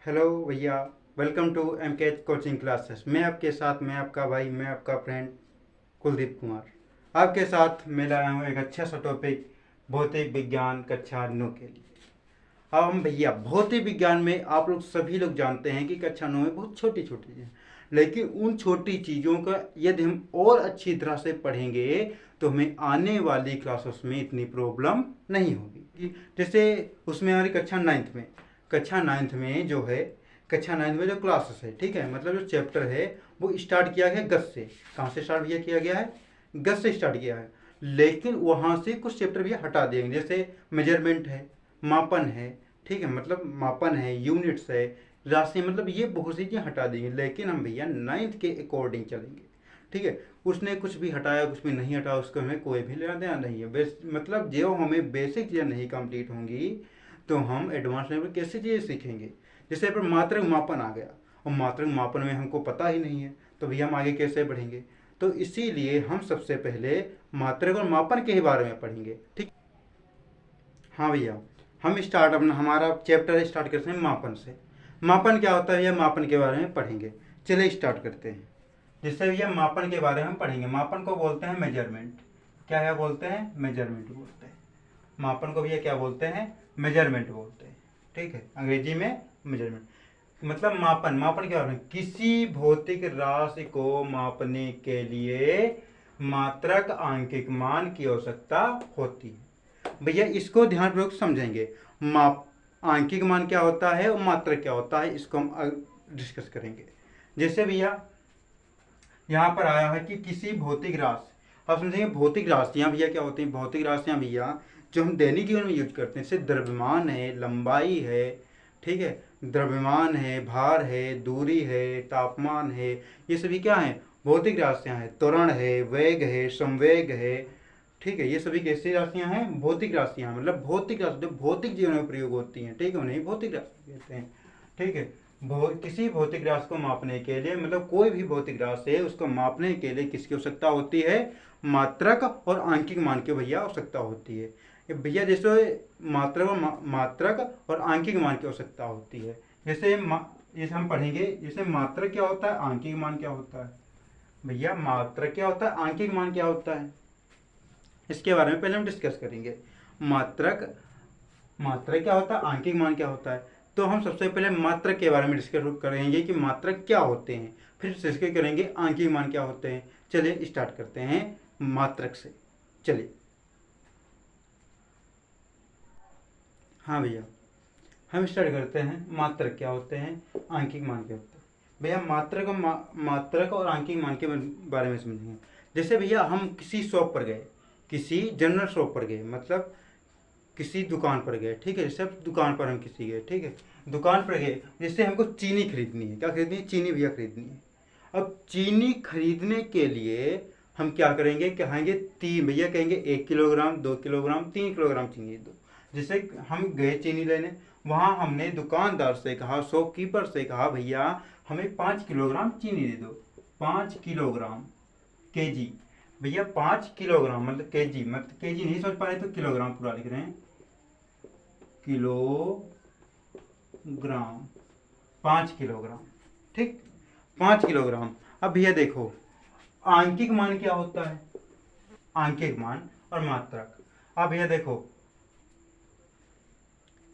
Hello भैया। Welcome to M के coaching classes. मैं आपके साथ मैं आपका भाई मैं आपका फ्रेंड कुलदीप कुमार आपके साथ मैं लाया हूँ एक अच्छा सा टॉपिक भौतिक विज्ञान कक्षा 9 के लिए। अब हम भैया भौतिक विज्ञान में आप लोग सभी लोग जानते हैं कि कक्षा 9 में बहुत छोटी छोटी चीज़ें, लेकिन उन छोटी चीज़ों का यदि हम और अच्छी तरह से पढ़ेंगे तो हमें आने वाली क्लासेस में इतनी प्रॉब्लम नहीं होगी। जैसे उसमें हमारी कक्षा नाइन्थ में जो क्लासेस है, ठीक है, मतलब जो चैप्टर है वो स्टार्ट किया गया गस से। कहाँ से स्टार्ट किया गया है? गस से स्टार्ट किया है। लेकिन वहाँ से कुछ चैप्टर भी हटा देंगे, जैसे मेजरमेंट है, मापन है, ठीक है, मतलब मापन है, यूनिट्स है, राशि, मतलब ये बहुत सी चीज़ें हटा देंगे। लेकिन हम भैया नाइन्थ के अकॉर्डिंग चलेंगे, ठीक है। उसने कुछ भी हटाया कुछ भी नहीं हटाया उसको हमें कोई भी लेना देना नहीं है। मतलब जो हमें बेसिक चीज़ें नहीं कंप्लीट होंगी तो हम एडवांस लेवल कैसे चीज़ें सीखेंगे। जैसे पर मात्रक मापन आ गया और मात्रक मापन में हमको पता ही नहीं है तो भैया हम आगे कैसे बढ़ेंगे। तो इसीलिए हम सबसे पहले मात्रक और मापन के ही बारे में पढ़ेंगे, ठीक। हाँ भैया, हम स्टार्ट अपना हमारा चैप्टर स्टार्ट करते हैं मापन से। मापन क्या होता है भैया, मापन के बारे में पढ़ेंगे। चलिए स्टार्ट करते हैं। जिससे भैया मापन के बारे में पढ़ेंगे। मापन को बोलते हैं मेजरमेंट। क्या बोलते हैं? मेजरमेंट बोलते हैं। मापन को भैया क्या बोलते हैं? मेजरमेंट बोलते हैं, ठीक है, अंग्रेजी में मेजरमेंट। मतलब मापन, मापन क्या होता है? किसी भौतिक राशि को मापने के लिए मात्रक आंकिक मान की आवश्यकता होती है। भैया इसको ध्यानपूर्वक समझेंगे। माप आंकिक मान क्या होता है और मात्रक क्या होता है, इसको हम डिस्कस करेंगे। जैसे भैया यहाँ पर आया है कि किसी भौतिक राशि, आप समझेंगे भौतिक राशियाँ भैया क्या होती हैं। भौतिक राशियाँ भैया जो हम दैनिक जीवन में यूज करते हैं, जैसे द्रव्यमान है, लंबाई है, ठीक है, द्रव्यमान है, भार है, दूरी है, तापमान है, ये सभी क्या है? भौतिक राशियाँ हैं। त्वरण है, वेग है, संवेग है, ठीक है, ये सभी कैसी राशियाँ हैं? भौतिक राशियाँ, मतलब भौतिक राशि जो भौतिक जीवन में प्रयोग होती हैं, ठीक है, उन्हें भौतिक राशि कहते हैं, ठीक है। किसी भौतिक राशि को मापने के लिए, मतलब कोई भी भौतिक राशि है उसको मापने के लिए किसकी आवश्यकता होती है? मात्रक और आंकिक मान की भैया आवश्यकता होती है। भैया जैसे मात्रक और आंकिक मान की आवश्यकता होती है। जैसे जैसे हम पढ़ेंगे, जैसे मात्रक क्या होता है, आंकिक मान क्या होता है। भैया मात्रक क्या होता है, आंकिक मान क्या होता है, इसके बारे में पहले हम डिस्कस करेंगे। मात्रक मात्रक क्या होता है, आंकिक मान क्या होता है। तो हम सबसे पहले मात्रक के बारे में डिस्कस करेंगे कि मात्रक क्या होते हैं, फिर डिस्कस करेंगे आंकिक मान क्या होते हैं। चलिए स्टार्ट करते हैं मात्रक से। चलिए, हाँ भैया, हम स्टार्ट करते हैं मात्रक क्या होते हैं, आंकिक मान क्या होते हैं। भैया मात्रक और आंकिक मान के बारे में समझेंगे। जैसे भैया हम किसी शॉप पर गए, किसी जनरल शॉप पर गए, मतलब किसी दुकान पर गए, ठीक है, जैसे दुकान पर हम किसी गए, ठीक है, दुकान पर गए, जैसे हमको चीनी खरीदनी है। क्या खरीदनी है? चीनी भैया खरीदनी है। अब चीनी खरीदने के लिए हम क्या करेंगे, कहेंगे तीन, भैया कहेंगे 1 किलोग्राम, 2 किलोग्राम, 3 किलोग्राम चीनी दो। जैसे हम गए चीनी लेने, वहाँ हमने दुकानदार से कहा, शॉपकीपर से कहा, भैया हमें 5 किलोग्राम चीनी दे दो। 5 किलोग्राम, केजी, भैया 5 किलोग्राम मतलब केजी, मतलब केजी नहीं समझ पा रहे तो किलोग्राम पूरा लिख रहे हैं, किलोग्राम, 5 किलोग्राम, ठीक, 5 किलोग्राम। अब भैया देखो आंकिक मान क्या होता है, आंकिक मान और मात्रक। अब भैया देखो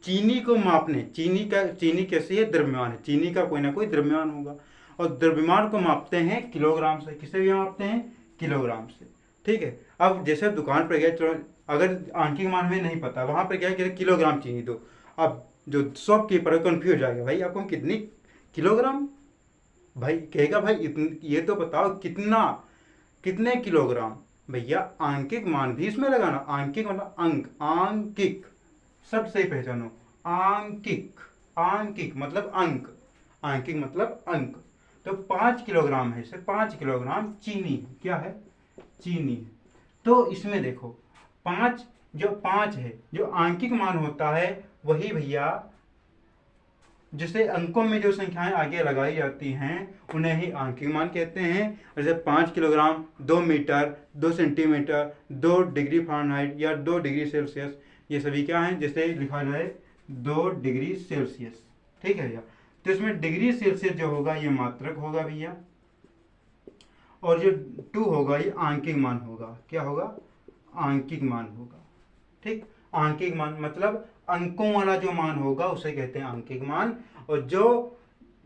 चीनी को मापने, चीनी कैसी है? द्रव्यमान है, चीनी का कोई ना कोई द्रव्यमान होगा और द्रव्यमान को मापते हैं किलोग्राम से। किसे भी मापते हैं? किलोग्राम से, ठीक है। अब जैसे दुकान पर गए, चलो अगर आंकिक मान में नहीं पता, वहां पर क्या है, किलोग्राम चीनी दो। अब जो शॉपकीपर है कंफ्यूज आ गया, भाई आपको कितनी किलोग्राम, भाई कहेगा भाई ये तो बताओ कितने किलोग्राम। भैया आंकिक मान भी इसमें लगाना। आंकिक मतलब अंक, आंकिक शब्द से ही पहचानो। आंकिक, आंकिक मतलब अंक, आंकिक मतलब अंक। तो 5 किलोग्राम है, सिर्फ 5 किलोग्राम चीनी। क्या है? चीनी। तो इसमें देखो जो पांच है, जो आंकिक मान होता है वही भैया, जिसे अंकों में जो संख्याएं आगे लगाई जाती हैं उन्हें ही आंकिक मान कहते हैं। जैसे 5 kilogram, 2 metre, 2 centimetre, 2 degree Fahrenheit या 2 डिग्री सेल्सियस, ये सभी क्या है? जैसे लिखा जाए 2 डिग्री सेल्सियस, ठीक है भैया। तो इसमें डिग्री सेल्सियस जो होगा ये मात्रक होगा भैया, और जो 2 होगा ये आंकिक मान होगा। क्या होगा? आंकिक मान होगा। ठीक, आंकिक मान मतलब अंकों वाला जो मान होगा उसे कहते हैं आंकिक मान। और जो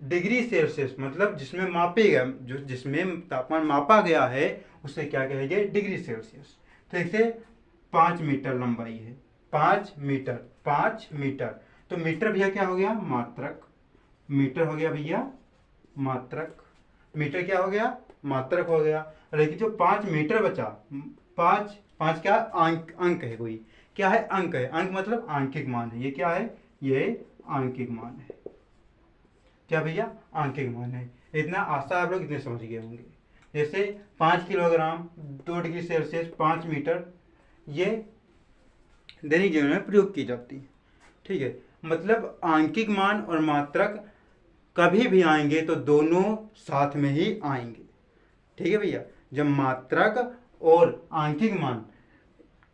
डिग्री सेल्सियस मतलब जिसमें मापे गया, जो जिसमें तापमान मापा गया है उसे क्या कहेंगे? Degree Celsius. तो इसे 5 मीटर लंबाई है, 5 मीटर, 5 मीटर। तो मीटर भैया क्या हो गया? मात्रक। मीटर हो गया भैया मात्रक। मीटर क्या हो गया? मात्रक हो गया। लेकिन जो 5 मीटर बचा, 5 क्या? अंक है कोई। क्या है? अंक है। अंक मतलब आंकिक मान है। ये क्या है? ये आंकिक मान है। क्या भैया? आंकिक मान है। इतना आशा आप लोग इतने समझ गए होंगे। जैसे 5 किलोग्राम, 2 डिग्री सेल्सियस, 5 मीटर, ये दैनिक जीवन में प्रयोग की जाती है। ठीक है, मतलब आंकिक मान और मात्रक कभी भी आएंगे तो दोनों साथ में ही आएंगे। ठीक है भैया, जब मात्रक और आंकिक मान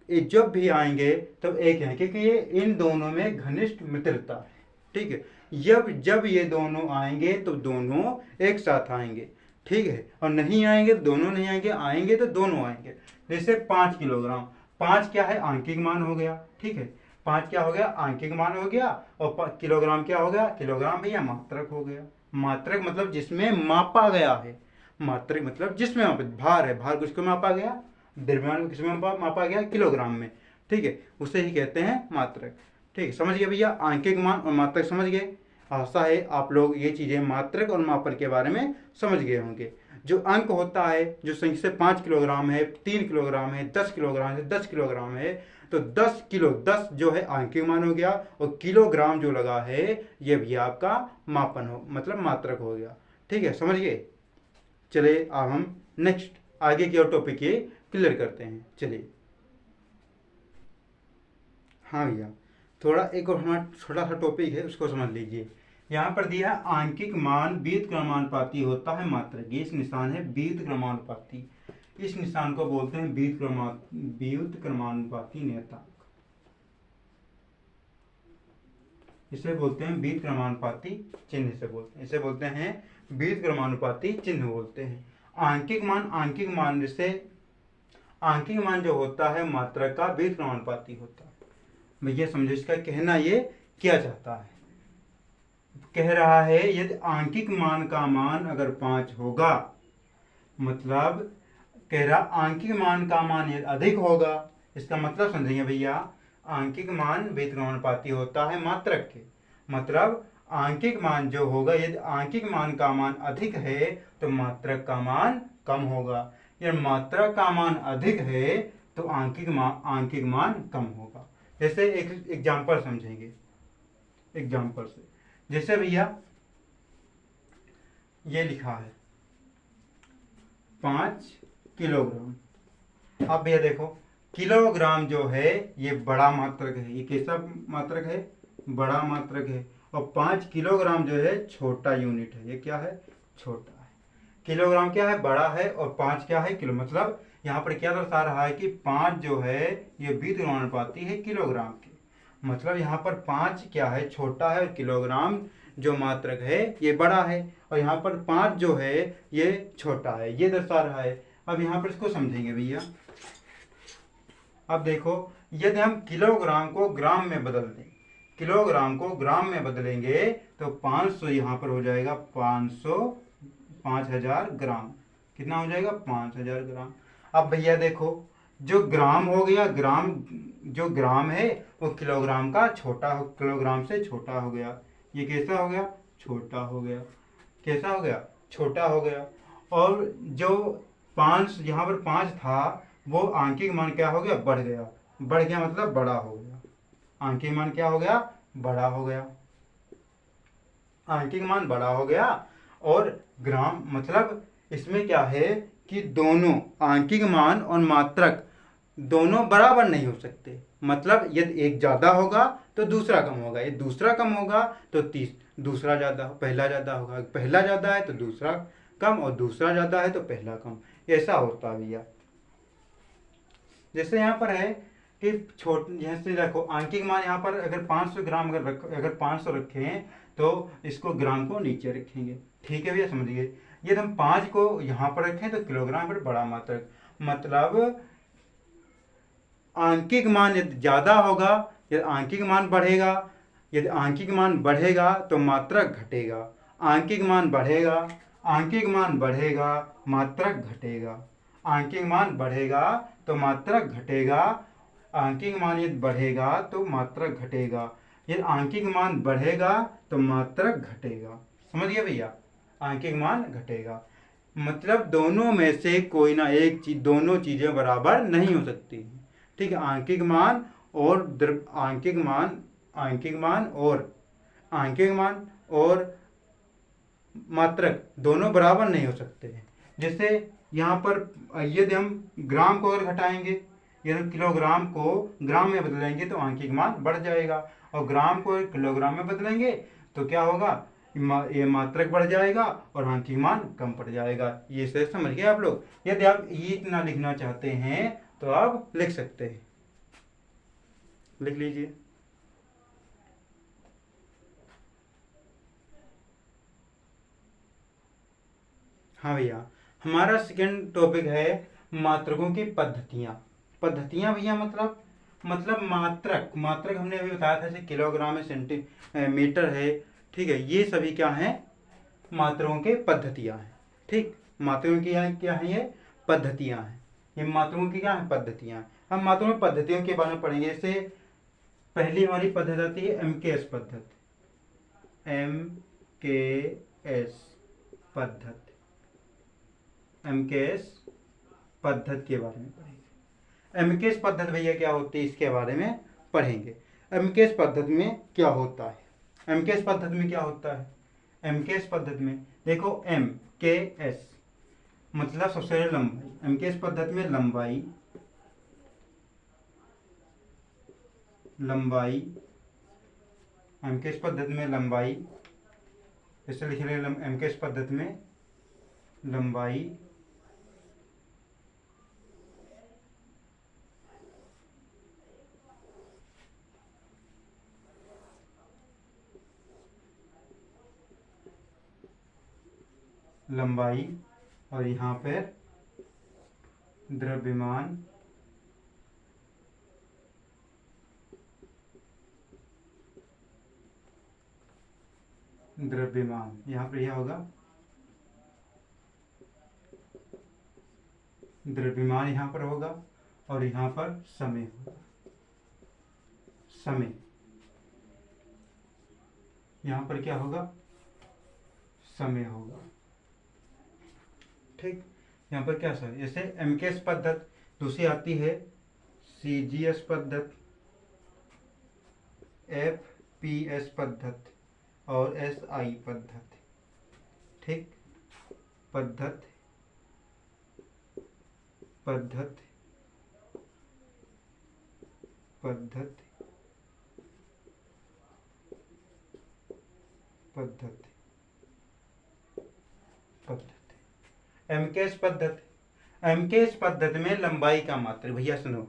ये जब भी आएंगे तब एक है, क्योंकि ये इन दोनों में घनिष्ठ मित्रता है। ठीक है, जब ये दोनों आएंगे तो दोनों एक साथ आएंगे। ठीक है, और नहीं आएंगे तो दोनों नहीं आएंगे, आएंगे तो दोनों आएंगे। जैसे 5 किलोग्राम, 5 क्या है? आंकिक मान हो गया। ठीक है, 5 क्या हो गया? आंकिक मान हो गया। और किलोग्राम क्या हो गया? किलोग्राम भैया मात्रक हो गया। मात्रक मतलब जिसमें मापा गया है। मात्रक मतलब जिसमें भार है, भार किसको मापा गया? द्रव्यमान को किसमें मापा गया? किलोग्राम में। ठीक है, उसे ही कहते हैं मात्रक। ठीक है, समझ गए भैया? आंकिक मान और मात्रक समझ गए। आशा है आप लोग ये चीज़ें मात्रक और मापन के बारे में समझ गए होंगे। जो अंक होता है, जो जैसे 5 किलोग्राम है, 3 किलोग्राम है, 10 किलोग्राम है, 10 किलोग्राम है, तो 10 किलो, 10 जो है आंकिक मान हो गया, और किलोग्राम जो लगा है ये भी आपका मापन हो, मतलब मात्रक हो गया। ठीक है, समझ गए? चलिए अब हम नेक्स्ट आगे की और टॉपिक ये क्लियर करते हैं। चलिए, हाँ भैया, थोड़ा एक और हमारा छोटा सा टॉपिक है उसको समझ लीजिए। यहाँ पर दिया है आंकिक मान व्युत्क्रमानुपाती क्रमानुपाती होता है मात्रक। ये इस निशान है व्युत्क्रमानुपाती क्रमानुपाती। इस निशान को बोलते हैं व्युत्क्रमानुपाती क्रमानुपाती नियतांक। इसे बोलते हैं व्युत्क्रमानुपाती चिन्ह, से बोलते हैं, इसे बोलते हैं व्युत्क्रमानुपाती चिन्ह बोलते हैं। आंकिक मान जैसे आंकिक मान जो होता है मात्रक का व्युत्क्रमानुपाती होता है। भैया समझो इसका कहना ये क्या चाहता है। कह रहा है यदि आंकिक मान का मान अगर 5 होगा, मतलब कह रहा आंकिक मान का मान यदि अधिक होगा, इसका मतलब समझेंगे भैया। आंकिक मान व्युत्क्रमानुपाती होता है मात्रक के, मतलब आंकिक मान जो होगा, यदि आंकिक मान का मान अधिक है तो मात्रक का मान कम होगा। यदि मात्रक का मान अधिक है तो आंकिक मान कम होगा। जैसे एक एग्जाम्पल समझेंगे, एग्जाम्पल से। जैसे भैया ये लिखा है 5 किलोग्राम। अब भैया देखो, किलोग्राम जो है ये बड़ा मात्रक है। ये कैसा मात्रक है? बड़ा मात्रक है। और 5 किलोग्राम जो है छोटा यूनिट है। ये क्या है? छोटा है। किलोग्राम क्या है? बड़ा है, और 5 क्या है? किलो। मतलब यहाँ पर क्या दर्शा रहा है कि 5 जो है ये व्युत्क्रमानुपाती है किलोग्राम के। मतलब यहाँ पर 5 क्या है? छोटा है, और किलोग्राम जो मात्रक है ये बड़ा है, और यहाँ पर 5 जो है ये छोटा है, ये दर्शा रहा है। अब यहाँ पर इसको समझेंगे भैया। अब देखो, यदि हम किलोग्राम को ग्राम में बदल दें, किलोग्राम को ग्राम में बदलेंगे तो 500 यहाँ पर हो जाएगा 5000 ग्राम। कितना हो जाएगा? 5000 ग्राम। अब भैया देखो, जो ग्राम हो गया, जो ग्राम है वो किलोग्राम का किलोग्राम से छोटा हो गया। ये कैसा हो गया? छोटा हो गया। कैसा हो गया? छोटा हो गया। और जो 5 यहाँ पर 5 था वो आंकिक मान क्या हो गया? बढ़ गया। बढ़ गया मतलब बड़ा हो गया। आंकिक मान क्या हो गया? बड़ा हो गया। आंकिक मान बड़ा हो गया। और ग्राम मतलब इसमें क्या है कि दोनों आंकिक मान और मात्रक दोनों बराबर नहीं हो सकते। मतलब यदि एक ज्यादा होगा तो दूसरा कम होगा, यदि दूसरा कम होगा तो दूसरा ज्यादा, पहला ज्यादा होगा। पहला ज्यादा है तो दूसरा कम, और दूसरा ज्यादा है तो पहला कम। ऐसा होता है भैया। जैसे यहाँ पर है कि छोटे जैसे देखो आंकिक मान यहाँ पर अगर 500 ग्राम अगर 500 रखे हैं तो इसको ग्राम को नीचे रखेंगे। ठीक है भैया, समझिए। यदि हम 5 को यहाँ पर रखें तो किलोग्राम पर बड़ा मात्रक, मतलब आंकिक मान यदि ज़्यादा होगा, यदि आंकिक मान बढ़ेगा, यदि आंकिक मान बढ़ेगा तो मात्रक घटेगा। आंकिक मान बढ़ेगा, आंकिक मान बढ़ेगा, मात्रक घटेगा। आंकिक मान बढ़ेगा तो मात्रक घटेगा। आंकिक मान यदि बढ़ेगा तो मात्रक घटेगा। यदि आंकिक मान बढ़ेगा तो मात्रक घटेगा। समझ गए भैया, आंकिक मान घटेगा मतलब दोनों में से कोई ना एक चीज, दोनों चीजें बराबर नहीं हो सकती। ठीक है, आंकिक मान और आंकिक मान और मात्रक दोनों बराबर नहीं हो सकते। जैसे यहाँ पर यदि हम ग्राम को अगर घटाएंगे, यदि किलोग्राम को ग्राम में बदलेंगे तो आंकिक मान बढ़ जाएगा, और ग्राम को किलोग्राम में बदलेंगे तो क्या होगा, ये मात्रक बढ़ जाएगा और आंकिक मान कम पड़ जाएगा। ये से समझ गए आप लोग। यदि आप ये इतना लिखना चाहते हैं तो आप लिख सकते हैं, लिख लीजिए। हाँ भैया, हमारा सेकंड टॉपिक है मात्रकों की पद्धतियाँ। पद्धतियाँ भैया मतलब मात्रक हमने अभी बताया था, जैसे किलोग्राम है, सेंटीमीटर है। ठीक है, ये सभी क्या हैं, मात्रकों के पद्धतियाँ हैं। ठीक, मात्रकों की क्या है, ये पद्धतियाँ हैं। ये मात्रकों की क्या है, पद्धतियाँ। हम मात्रकों की पद्धतियों के बारे में पढ़ेंगे। जैसे पहली हमारी पद्धति आती है MKS पद्धति। MKS पद्धति के बारे में पढ़ेंगे। MKS पद्धति भैया क्या होती है, इसके बारे में पढ़ेंगे। MKS पद्धति में क्या होता है, MKS पद्धति में क्या होता है। MKS पद्धति में देखो, MKS मतलब सबसे पहले लंबाई। MKS पद्धति में लंबाई MKS पद्धति में लंबाई, इसे लिख रहे MKS पद्धति में लंबाई और यहाँ पर द्रव्यमान यहाँ पर यह होगा द्रव्यमान, यहाँ पर होगा, और यहाँ पर समय होगा। यहाँ पर क्या होगा, समय होगा। ठीक, यहाँ पर क्या समय, जैसे MKS पद्धति। दूसरी आती है CGS पद्धति, FPS पद्धति और SI पद्धति। ठीक, पद्धति MKS पद्धति में लंबाई का मात्रक। भैया सुनो,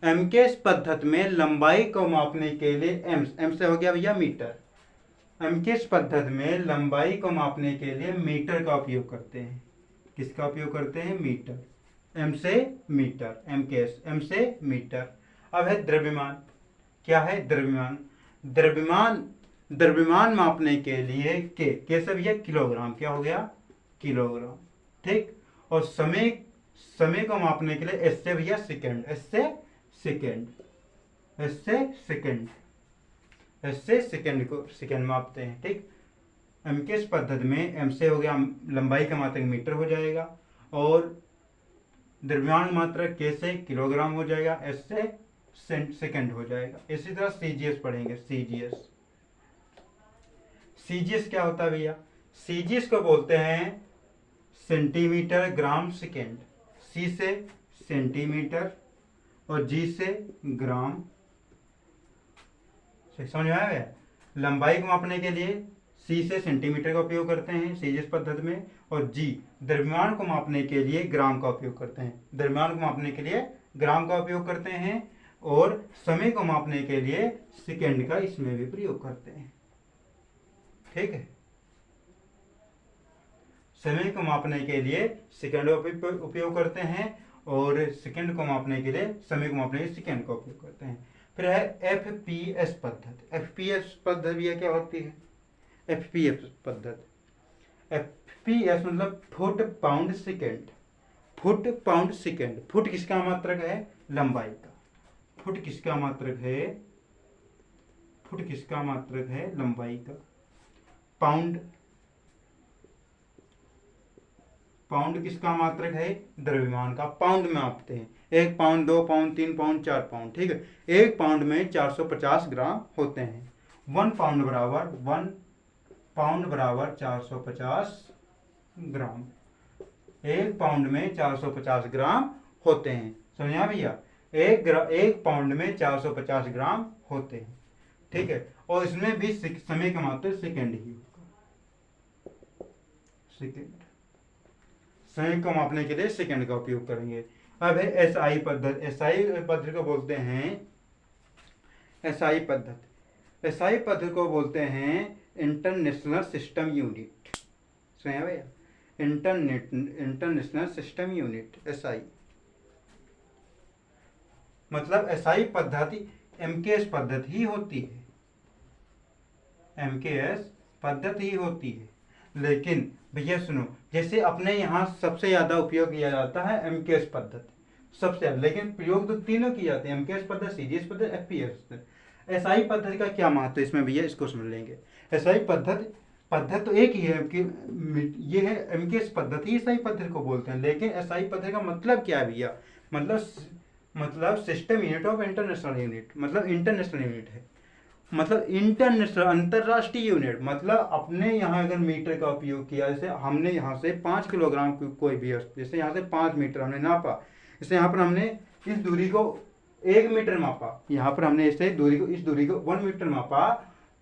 MKS पद्धति में लंबाई को मापने के लिए M से हो गया भैया मीटर। MKS पद्धति में लंबाई को मापने के लिए मीटर का उपयोग करते हैं। किसका उपयोग करते हैं, मीटर। M से मीटर, MKS M से मीटर। अब है द्रव्यमान। क्या है, द्रव्यमान मापने के लिए के से भैया किलोग्राम, क्या हो गया, किलोग्राम। ठीक, और समय को मापने के लिए S से भैया सेकंड, S से सेकंड मापते हैं। ठीक, MKS पद्धति में M से हो गया लंबाई का मात्रक मीटर हो जाएगा, और द्रव्यमान मात्रक K से किलोग्राम हो जाएगा, S से सेकंड हो जाएगा। इसी तरह CGS पढ़ेंगे। CGS क्या होता है भैया, CGS को बोलते हैं सेंटीमीटर ग्राम सेकेंड। C से सेंटीमीटर और G से ग्राम। समझ में आया। लंबाई को मापने के लिए C से सेंटीमीटर का उपयोग करते हैं CGS पद्धति में, और G द्रव्यमान को मापने के लिए ग्राम का उपयोग करते हैं। और समय को मापने के लिए सेकेंड का इसमें भी प्रयोग करते हैं। ठीक है, समय को मापने के लिए सेकेंड का उपयोग करते हैं और सेकेंड को मापने के लिए समय को मापने के लिए सेकेंड का उपयोग करते हैं। फिर है FPS पद्धति। FPS पद्धति क्या होती है? FPS पद्धति, FPS मतलब foot pound second. Foot pound second, foot किसका मात्रक है? लंबाई का। फुट किसका मात्रक है? फुट किसका मात्रक है? लंबाई का। पाउंड, पाउंड किसका मात्रक है? द्रव्यमान का। पाउंड में मापते हैं, 1 पाउंड, 2 पाउंड, 3 पाउंड, 4 पाउंड। ठीक है, 1 पाउंड में 450 ग्राम होते हैं। 1 पाउंड बराबर 450 ग्राम। 1 पाउंड में 450 ग्राम होते हैं। समझा भैया? 1 पाउंड में 450 ग्राम होते हैं। ठीक है, और इसमें भी समय का मात्रक सेकेंड ही होगा। सेकेंड, समय को मापने के लिए सेकेंड का उपयोग करेंगे। अब है एसआई पद्धति। एसआई पद्धति को बोलते हैं, एसआई पद्धति, एसआई पद्धति को बोलते हैं इंटरनेशनल सिस्टम यूनिट। सुनिए भैया, इंटरनेशनल सिस्टम यूनिट, एसआई मतलब एसआई पद्धति एमकेएस पद्धति ही होती है। एमकेएस पद्धति ही होती है। लेकिन भैया सुनो, जैसे अपने यहाँ सबसे ज्यादा उपयोग किया जाता है एमकेएस पद्धति सबसे ज्यादा, लेकिन प्रयोग तो तीनों किए जाते हैं, एमकेएस पद्धति, सीजीएस पद्धति, एफपीएस। एसआई पद्धति का क्या महत्व है इसमें भैया, इसको समझ लेंगे। एसआई पद्धति तो एक ही है कि ये है एमकेएस पद्धति, एसआई पद्धति को बोलते हैं। लेकिन एसआई पद्धति का मतलब क्या है भैया? मतलब system unit of international unit, मतलब इंटरनेशनल यूनिट है, मतलब इंटरनेशनल, अंतरराष्ट्रीय यूनिट। मतलब अपने यहाँ अगर मीटर का उपयोग किया, जैसे हमने यहाँ से 5 किलोग्राम कोई भी, जैसे यहाँ से 5 मीटर हमने नापा, जैसे यहाँ पर हमने इस दूरी को 1 मीटर मापा, यहाँ पर हमने इस दूरी को 1 मीटर मापा,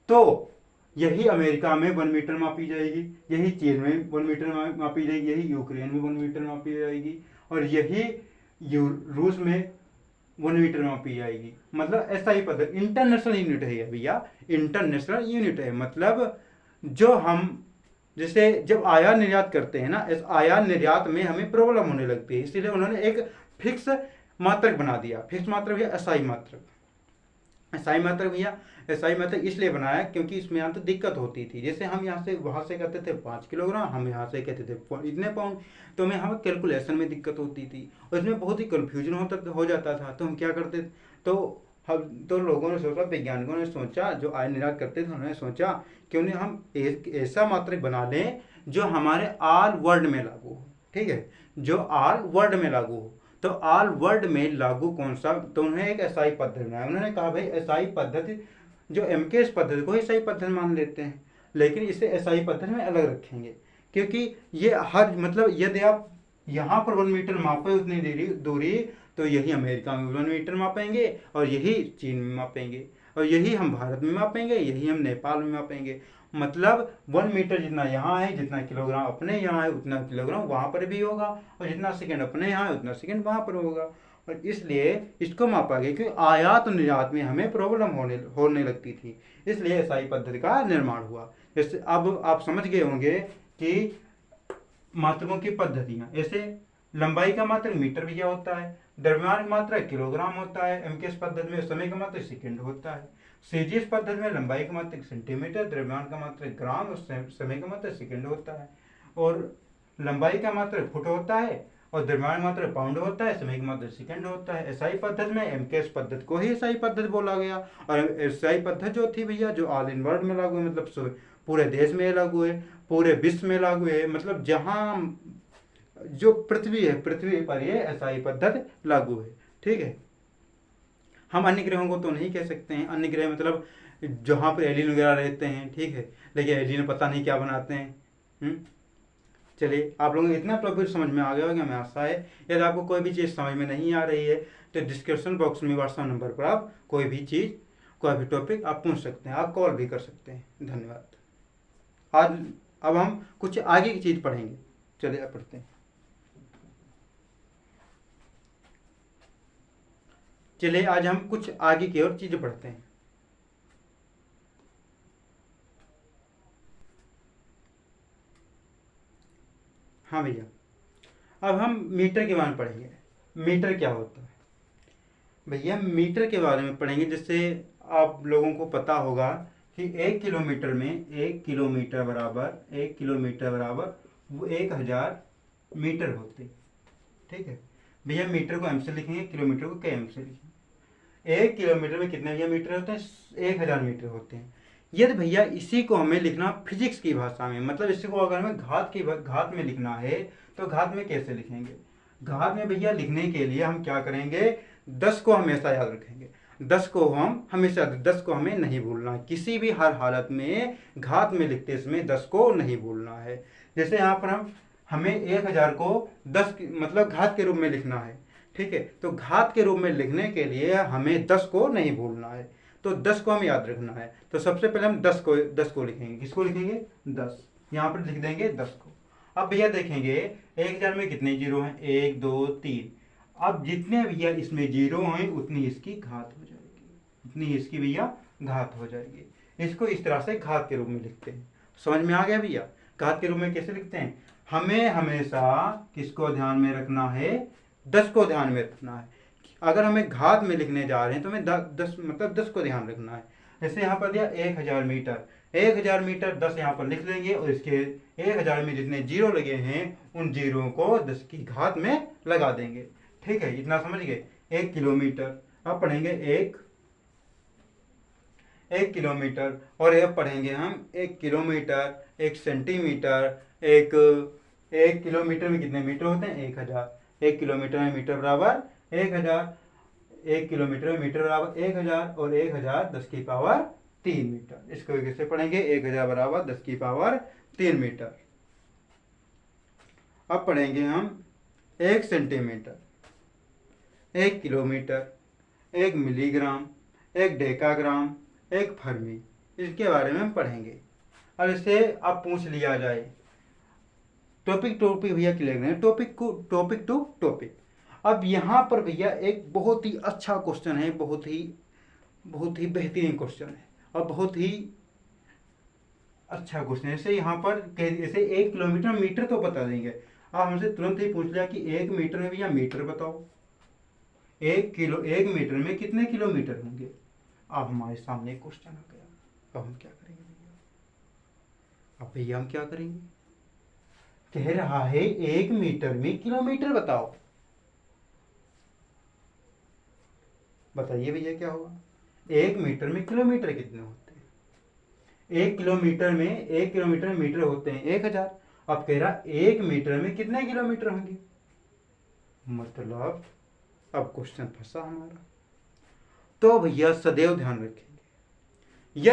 तो यही अमेरिका में 1 मीटर मापी जाएगी, यही चीन में 1 मीटर मापी जाएगी, यही यूक्रेन में 1 मीटर मापी जाएगी, और यही रूस में 1 मीटर मापी जाएगी। मतलब ऐसा ही पद्धति इंटरनेशनल यूनिट है भैया, इंटरनेशनल यूनिट है। मतलब जो हम जैसे जब आयात निर्यात करते हैं ना, इस आयात निर्यात में हमें प्रॉब्लम होने लगती है, इसीलिए उन्होंने एक फिक्स मात्रक बना दिया। फिक्स मात्रक भैया एसआई मात्रक। एसआई मात्रक भैया, एसआई मात्रक इसलिए बनाया क्योंकि इसमें यहाँ तो दिक्कत होती थी। जैसे हम यहाँ से वहाँ से कहते थे 5 किलोग्राम, हम यहाँ से कहते थे इतने पाउंड, तो हमें हम कैलकुलेशन में दिक्कत होती थी और इसमें बहुत ही कन्फ्यूजन हो जाता था। तो हम क्या करते, तो लोगों ने सोचा, वैज्ञानिकों ने सोचा, जो आयात निर्यात करते थे उन्होंने सोचा क्यों नहीं हम एक ऐसा मात्रक बना लें जो हमारे ऑल वर्ल्ड में लागू हो। ठीक है, जो ऑल वर्ल्ड में लागू हो। तो ऑल वर्ल्ड में लागू कौन सा, तो उन्हें एक एसआई पद्धति बनाया। उन्होंने कहा भाई एसआई पद्धति, जो एमकेएस पद्धति को एसआई पद्धति मान लेते हैं, लेकिन इसे एसआई पद्धति में अलग रखेंगे, क्योंकि ये हर मतलब यदि आप यहाँ पर 1 मीटर मापे उतनी दूरी, तो यही अमेरिका में 1 मीटर मापेंगे, और यही चीन में मापेंगे, और यही हम भारत में मापेंगे, यही हम नेपाल में मापेंगे। मतलब 1 मीटर जितना यहाँ है, जितना किलोग्राम अपने यहाँ है, उतना किलोग्राम वहाँ पर भी होगा, और जितना सेकेंड अपने यहाँ है उतना सेकेंड वहाँ पर होगा। और इसलिए इसको मापा गया, क्योंकि आयात और निर्यात में हमें प्रॉब्लम होने लगती थी, इसलिए एसआई पद्धति का निर्माण हुआ। जैसे अब आप समझ गए होंगे कि मात्रकों की पद्धतियाँ, ऐसे लंबाई का मात्रक मीटर भैया होता है, द्रव्यमान का मात्रक किलोग्राम होता है, एमकेएस पद्धति में समय का मात्रक सेकेंड होता है, सीजीएस पद्धति में लंबाई का मात्रक सेंटीमीटर, द्रव्यमान का मात्रक ग्राम और समय का मात्रक सेकेंड होता है, और लंबाई का मात्रक फुट होता है, और द्रव्यमान का मात्रक पाउंड होता है, समय का मात्रक सेकेंड होता है। एसआई पद्धति में एमकेएस पद्धति को ही एसआई पद्धति बोला गया। और एसआई पद्धति जो थी भैया, जो ऑल इन वर्ल्ड में लागू है, मतलब पूरे देश में लागू है, पूरे विश्व में लागू है, मतलब जहाँ जो पृथ्वी है, पृथ्वी पर ये एसआई पद्धति लागू है। ठीक है, हम अन्य ग्रहों को तो नहीं कह सकते हैं, अन्य ग्रह मतलब जहाँ पर एलियन वगैरह रहते हैं। ठीक है, लेकिन एलियन पता नहीं क्या बनाते हैं। चलिए, आप लोगों को इतना टॉपिक समझ में आ गया होगा, मैं आशा है। यदि आपको कोई भी चीज़ समझ में नहीं आ रही है तो डिस्क्रिप्शन बॉक्स में व्हाट्सएप नंबर पर आप कोई भी चीज़, कोई भी टॉपिक आप पूछ सकते हैं, आप कॉल भी कर सकते हैं। धन्यवाद। आज अब हम कुछ आगे की चीज़ पढ़ेंगे। चलिए अब पढ़ते हैं। चलिए आज हम कुछ आगे की और चीज़ें पढ़ते हैं। हाँ भैया, अब हम मीटर के बारे में पढ़ेंगे। मीटर क्या होता है भैया? मीटर के बारे में पढ़ेंगे। जैसे आप लोगों को पता होगा कि 1 किलोमीटर में 1 किलोमीटर बराबर वो 1000 मीटर होते। ठीक है भैया, मीटर को एम से लिखेंगे, किलोमीटर को के एम से लिखेंगे। 1 किलोमीटर में कितने भैया मीटर होते हैं? 1000 मीटर होते हैं। यदि भैया इसी को हमें लिखना फिजिक्स की भाषा में, मतलब इसी को अगर हमें घात में लिखना है तो घात में कैसे लिखेंगे? घात में भैया लिखने के लिए हम क्या करेंगे? 10 को हमेशा याद रखेंगे। 10 को हम हमेशा 10 को हमें नहीं भूलना है, किसी भी हर हालत में घात में लिखते समय 10 को नहीं भूलना है। जैसे यहाँ पर हमें 1000 को 10 मतलब घात के रूप में लिखना है। ठीक है, तो घात के रूप में लिखने के लिए हमें 10 को नहीं भूलना है, तो 10 को हमें याद रखना है। तो सबसे पहले हम 10 को लिखेंगे। किसको लिखेंगे? 10। यहाँ पर लिख देंगे 10 को। अब भैया देखेंगे 1000 में कितने जीरो हैं? 1 2 3। अब जितने भैया इसमें जीरो हैं उतनी इसकी घात हो जाएगी, उतनी इसकी भैया घात हो जाएगी। इसको इस तरह से घात के रूप में लिखते हैं। समझ में आ गया भैया? घात के रूप में कैसे लिखते हैं? हमें हमेशा किसको ध्यान में रखना है? 10 को ध्यान में रखना है। अगर हमें घात में लिखने जा रहे हैं तो हमें 10 मतलब 10 को ध्यान रखना है। जैसे यहाँ पर दिया 1000 मीटर, 1000 मीटर 10 यहाँ पर लिख लेंगे और इसके 1000 में जितने जीरो लगे हैं उन जीरो को 10 की घात में लगा देंगे। ठीक है, इतना समझ गए? 1 किलोमीटर। अब पढ़ेंगे 1 किलोमीटर, और यह पढ़ेंगे हम 1 किलोमीटर, 1 सेंटीमीटर, एक किलोमीटर में कितने मीटर होते हैं? 1000। 1 किलोमीटर में मीटर बराबर 1000, 1 किलोमीटर में मीटर बराबर 1000 और 1000 10 की पावर 3 मीटर। इसको कैसे पढ़ेंगे? 1000 बराबर 10 की पावर 3 मीटर। अब पढ़ेंगे हम 1 centimetre, 1 kilometre, 1 milligram, 1 decagram, 1 Fermi. इसके बारे में हम पढ़ेंगे। अब इससे अब पूछ लिया जाए टॉपिक भैया क्लियर करें, टॉपिक टू टॉपिक। अब यहाँ पर भैया एक बहुत ही अच्छा क्वेश्चन है, बहुत ही बेहतरीन क्वेश्चन है और बहुत ही अच्छा क्वेश्चन है। जैसे यहाँ पर जैसे 1 किलोमीटर मीटर तो बता देंगे, अब हमसे तुरंत ही पूछ लिया कि 1 मीटर में भैया मीटर बताओ। 1 मीटर में कितने किलोमीटर होंगे? अब हमारे सामने क्वेश्चन आ गया। अब हम क्या करेंगे भैया? अब भैया हम क्या करेंगे? कह रहा है 1 मीटर में किलोमीटर बताओ। बताइए भैया क्या होगा? 1 मीटर में किलोमीटर कितने होते हैं? 1 किलोमीटर में मीटर होते हैं 1000। अब कह रहा 1 मीटर में कितने किलोमीटर होंगे? मतलब अब क्वेश्चन फंसा हमारा। तो भैया सदैव ध्यान रखेंगे,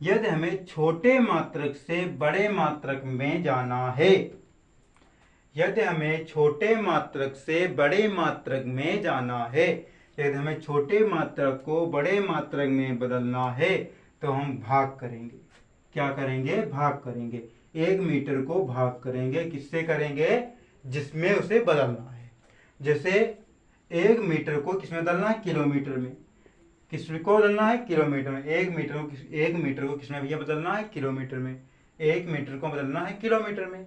यदि हमें छोटे मात्रक से बड़े मात्रक में जाना है, यदि हमें छोटे मात्रक से बड़े मात्रक में जाना है, यदि हमें छोटे मात्रक को बड़े मात्रक में बदलना है तो हम भाग करेंगे। क्या करेंगे? भाग करेंगे। 1 मीटर को भाग करेंगे। किससे करेंगे? जिसमें उसे बदलना है। जैसे 1 मीटर को किसमें बदलना है? किलोमीटर में। किसको बदलना है? किलोमीटर में। 1 मीटर को किसमें भैया बदलना है? किलोमीटर में। 1 मीटर को बदलना है किलोमीटर में।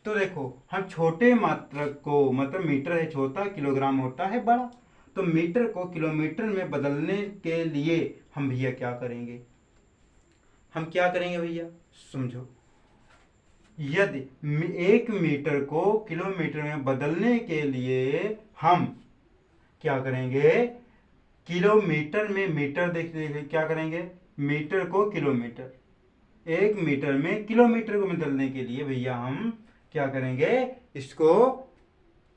तो देखो हम छोटे मात्रक को, मतलब मीटर है छोटा, किलोग्राम होता है बड़ा, तो मीटर को किलोमीटर में बदलने के लिए हम भैया क्या करेंगे? हम क्या करेंगे भैया? समझो, यदि 1 मीटर को किलोमीटर में बदलने के लिए हम क्या करेंगे? किलोमीटर में मीटर देखिए क्या करेंगे? मीटर को किलोमीटर, 1 मीटर में किलोमीटर को बदलने के लिए भैया हम क्या करेंगे? इसको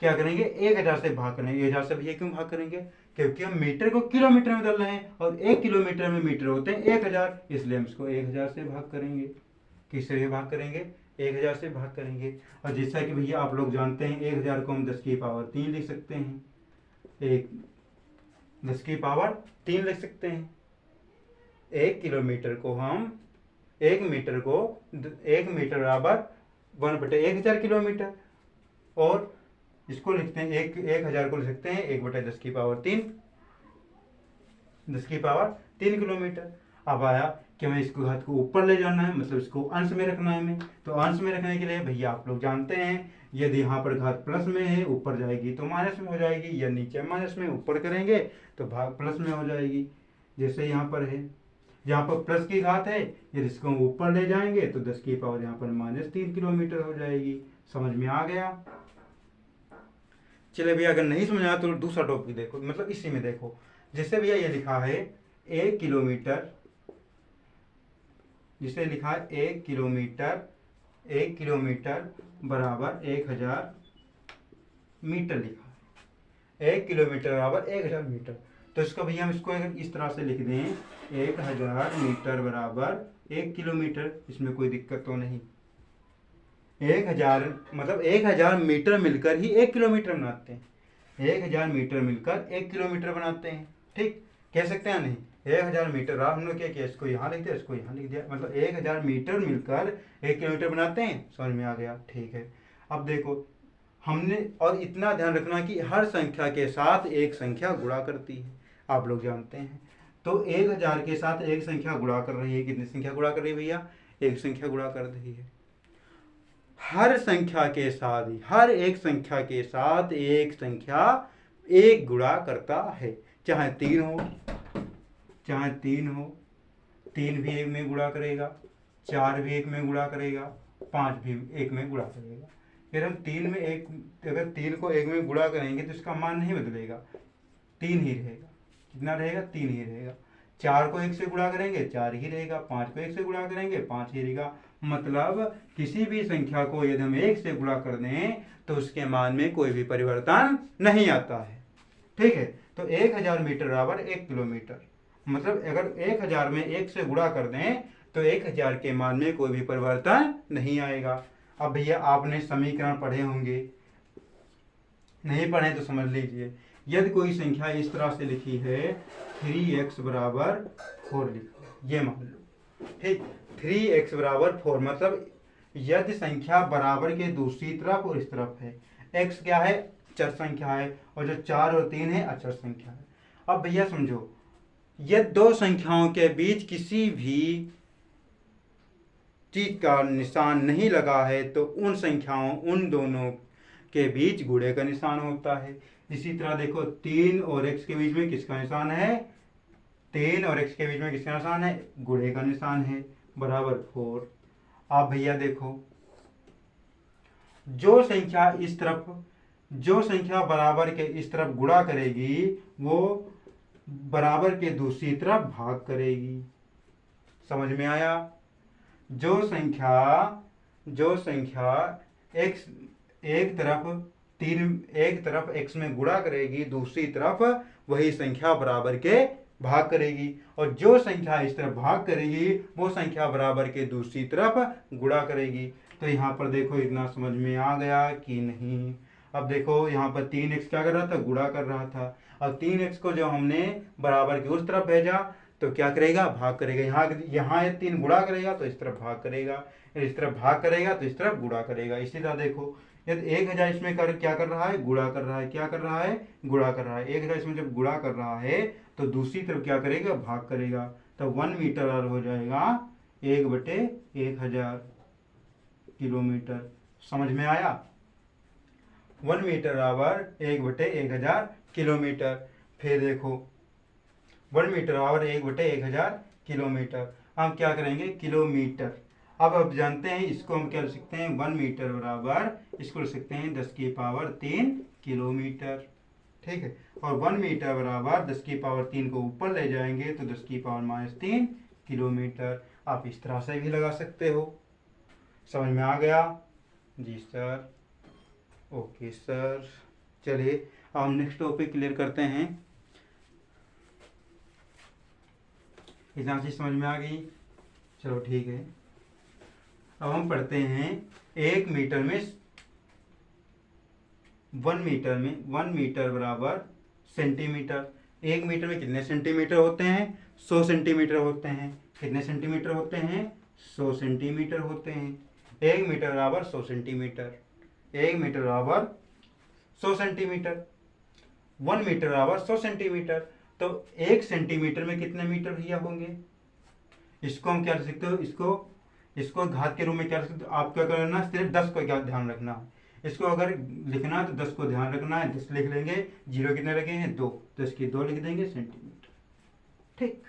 क्या करेंगे? 1000 से भाग करेंगे। 1000 से भैया क्यों भाग करेंगे? क्योंकि हम मीटर को किलोमीटर में बदल रहे हैं और 1 किलोमीटर में मीटर होते हैं 1000, इसलिए हम इसको 1000 से भाग करेंगे। किससे भाग करेंगे? 1000 से भाग करेंगे। और जैसा कि भैया आप लोग जानते हैं 1000 को हम 10 की पावर 3 लिख सकते हैं। 10 की पावर 3 लिख सकते हैं। 1 किलोमीटर को हम 1 मीटर बराबर 1/1000 किलोमीटर, और इसको लिखते हैं 1000 को लिख सकते हैं 1/10⁻3, 10⁻3 किलोमीटर। अब आया कि हमें इसको घात को ऊपर ले जाना है, मतलब इसको अंश में रखना है हमें। तो अंश में रखने के लिए भैया आप लोग जानते हैं, यदि यहाँ पर घात प्लस में है ऊपर जाएगी तो माइनस में हो जाएगी, या नीचे माइनस में ऊपर करेंगे तो भाग प्लस में हो जाएगी। जैसे यहाँ पर है, जहाँ पर प्लस की घात है, यदि इसको हम ऊपर ले जाएंगे तो 10 की पावर यहाँ पर -3 किलोमीटर हो जाएगी। समझ में आ गया? चले भैया, अगर नहीं समझ आया तो दूसरा टॉपिक देखो, मतलब इसी में देखो। जैसे भैया ये लिखा है 1 किलोमीटर, जिसे लिखा है 1 किलोमीटर बराबर 1000 मीटर लिखा है। 1 किलोमीटर बराबर 1000 मीटर। तो इसको भैया हम इसको अगर इस तरह से लिख दें 1000 मीटर बराबर 1 किलोमीटर, इसमें कोई दिक्कत तो नहीं। 1000 मतलब 1000 मीटर मिलकर ही 1 किलोमीटर बनाते हैं। 1000 मीटर मिलकर 1 किलोमीटर बनाते हैं, ठीक कह सकते हैं नहीं? 1000 मीटर रहा, हमने क्या किया, इसको यहाँ लिख दिया, इसको यहाँ लिख दिया, मतलब 1000 मीटर मिलकर 1 किलोमीटर बनाते हैं। समझ में आ गया? ठीक है। अब देखो हमने, और इतना ध्यान रखना कि हर संख्या के साथ एक संख्या गुणा करती है, आप लोग जानते हैं। तो 1000 के साथ एक संख्या गुणा कर रही है, कितनी संख्या गुणा कर रही है भैया? एक संख्या गुणा कर रही है। हर संख्या के साथ ही, हर एक संख्या के साथ एक संख्या एक गुणा करता है, चाहे 3 हो, 3 भी 1 में गुणा करेगा, 4 भी 1 में गुणा करेगा, 5 भी 1 में गुणा करेगा। फिर हम 3 में 1, अगर 3 को 1 में गुणा करेंगे तो इसका मान नहीं बदलेगा, 3 ही रहेगा। कितना रहेगा? 3 ही रहेगा। 4 को 1 से गुणा करेंगे 4 ही रहेगा, 5 को 1 से गुणा करेंगे 5 ही रहेगा। मतलब किसी भी संख्या को यदि हम 1 से गुणा कर दें तो उसके मान में कोई भी परिवर्तन नहीं आता है, ठीक है। तो 1000 मीटर बराबर 1 किलोमीटर, मतलब अगर 1000 में 1 से गुणा कर दें तो 1000 के मान में कोई भी परिवर्तन नहीं आएगा। अब भैया आपने समीकरण पढ़े होंगे, नहीं पढ़े तो समझ लीजिए। यदि कोई संख्या इस तरह से लिखी है 3x बराबर 4 लिखा, ये मान लो, ठीक। 3x बराबर 4 मतलब यदि संख्या बराबर के दूसरी तरफ और इस तरफ है, x क्या है? चर संख्या है, और जो 4 और 3 है अचर संख्या है। अब भैया समझो, यदि दो संख्याओं के बीच किसी भी चीज का निशान नहीं लगा है तो उन संख्याओं, उन दोनों के बीच गुणे का निशान होता है। इसी तरह देखो 3 और x के बीच में किसका निशान है? 3 और x के बीच में किसका निशान है? गुणे का निशान है, बराबर 4। आप भैया देखो, जो संख्या इस तरफ, जो संख्या बराबर के इस तरफ गुणा करेगी वो बराबर के दूसरी तरफ भाग करेगी। समझ में आया? जो संख्या x एक तरफ x में गुणा करेगी, दूसरी तरफ वही संख्या बराबर के भाग करेगी, और जो संख्या इस तरफ भाग करेगी वो संख्या बराबर के दूसरी तरफ गुणा करेगी। तो यहाँ पर देखो, इतना समझ में आ गया कि नहीं? अब देखो यहाँ पर 3x क्या कर रहा था? गुणा कर रहा था। अब 3x को जो हमने बराबर की उस तरफ भेजा तो क्या करेगा? भाग करेगा। यहाँ ये 3 गुणा करेगा तो इस तरफ भाग करेगा, इस तरफ भाग करेगा तो इस तरफ गुणा करेगा। इसी तरह देखो, यदि 1000 इसमें क्या कर रहा है? गुणा कर रहा है। क्या कर रहा है? गुणा कर रहा है। 1000 इसमें जब गुणा कर रहा है तो दूसरी तरफ क्या करेगा? भाग करेगा। तो 1 मीटर और हो जाएगा 1/1000 किलोमीटर। समझ में आया? 1 मीटर बराबर 1/1000 किलोमीटर। फिर देखो 1 मीटर बराबर 1/1000 किलोमीटर। हम क्या करेंगे? किलोमीटर। अब जानते हैं इसको हम क्या लिख सकते हैं? 1 मीटर बराबर, इसको लिख सकते हैं 10⁻3 किलोमीटर, ठीक है। और 1 मीटर बराबर 10⁻3 को ऊपर ले जाएंगे तो 10⁻³ किलोमीटर। आप इस तरह से भी लगा सकते हो। समझ में आ गया? जी सर, ओके सर। चलिए अब हम नेक्स्ट टॉपिक क्लियर करते हैं। इतना चीज समझ में आ गई? चलो ठीक है। अब हम पढ़ते हैं 1 मीटर में 1 मीटर बराबर सेंटीमीटर। 1 मीटर में कितने सेंटीमीटर होते हैं? 100 सेंटीमीटर होते हैं। कितने सेंटीमीटर होते हैं? 100 सेंटीमीटर होते हैं। 1 मीटर बराबर 100 सेंटीमीटर। 1 मीटर बराबर 100 सेंटीमीटर, 1 मीटर बराबर 100 सेंटीमीटर। तो 1 सेंटीमीटर में कितने मीटर भैया होंगे? इसको हम क्या लिख सकते हो, इसको घात के रूप में क्या लिख सकते हो? आप क्या करना, सिर्फ 10 को क्या ध्यान रखना है, इसको अगर लिखना है तो 10 को ध्यान रखना है, 10 लिख लेंगे, जीरो कितने लगे हैं 2, तो इसकी 2 लिख देंगे सेंटीमीटर। ठीक,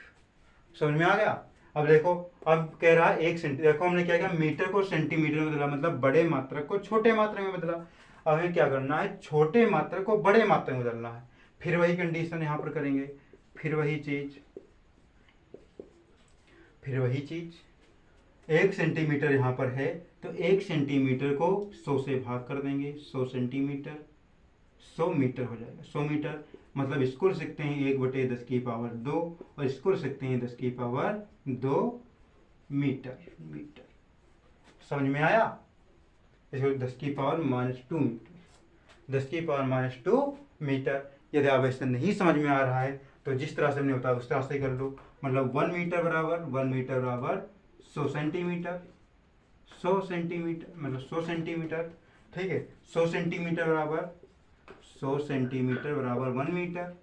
समझ में आ गया। अब देखो, अब कह रहा है 1 सेंटीमीटर, देखो हमने क्या किया, मीटर को सेंटीमीटर में बदला, मतलब बड़े मात्रक को छोटे मात्रक में बदला। अब हमें क्या करना है, छोटे मात्रक को बड़े मात्रक में बदलना है। फिर वही कंडीशन यहाँ पर करेंगे, फिर वही चीज 1 सेंटीमीटर यहाँ पर है, तो 1 सेंटीमीटर को 100 से भाग कर देंगे, 100 सेंटीमीटर, 100 मीटर हो जाएगा। 100 मीटर मतलब इसको लिख सकते हैं 1/10⁻², और इसको लिख सकते हैं 10⁻² मीटर। समझ में आया? इसको 10⁻² मीटर, 10⁻² मीटर। यदि आप ऐसा नहीं समझ में आ रहा है तो जिस तरह से हमने बताया उस तरह से कर लो। मतलब 1 मीटर बराबर 100 सेंटीमीटर, 100 सेंटीमीटर मतलब 100 सेंटीमीटर। ठीक है, 100 सेंटीमीटर बराबर 1 मीटर,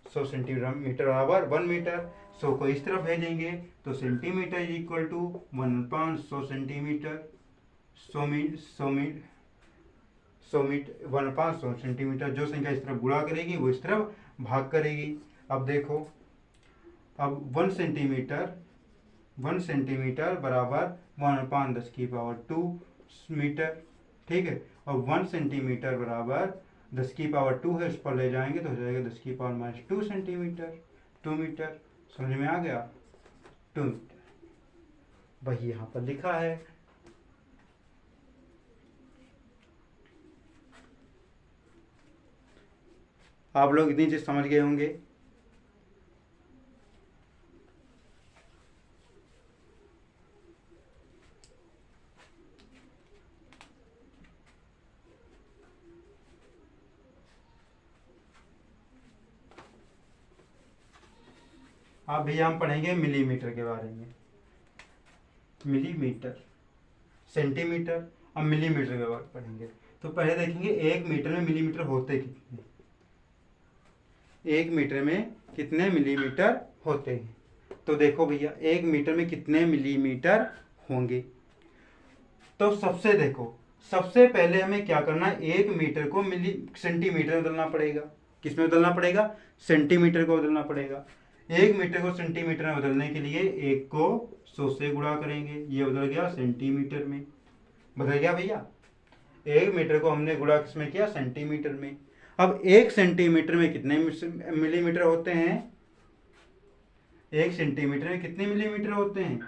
100 सेंटीमीटर बराबर 1 मीटर। 100 को इस तरफ भेजेंगे तो centimetre is equal to 1/100 centimetre, 1/100 centimetre. जो संख्या इस तरफ गुणा करेगी वो इस तरफ भाग करेगी। अब देखो, अब 1 सेंटीमीटर बराबर 1/10⁻² मीटर। ठीक है, और 1 सेंटीमीटर बराबर 10⁻² है, उस पर ले जाएंगे तो हो जाएगा 10⁻² सेंटीमीटर, 2 मीटर। समझ में आ गया? 2 मीटर वही यहाँ पर लिखा है। आप लोग इतनी चीज समझ गए होंगे। अब भी हम पढ़ेंगे मिलीमीटर के बारे में। मिलीमीटर, सेंटीमीटर, अब मिलीमीटर के बारे में पढ़ेंगे। तो पहले देखेंगे 1 मीटर में मिलीमीटर होते कितने, 1 मीटर में कितने मिलीमीटर होते हैं। तो देखो भैया 1 मीटर में कितने मिलीमीटर होंगे। तो सबसे पहले हमें क्या करना है, 1 मीटर को सेंटीमीटर में बदलना पड़ेगा। किस में बदलना पड़ेगा? सेंटीमीटर को बदलना पड़ेगा। 1 मीटर को सेंटीमीटर में बदलने के लिए 1 को 100 से गुणा करेंगे, ये बदल गया सेंटीमीटर में। बदल गया भैया, 1 मीटर को हमने गुणा किसमें किया? सेंटीमीटर में। अब 1 सेंटीमीटर में कितने मिलीमीटर होते हैं? 1 सेंटीमीटर में कितने मिलीमीटर होते हैं?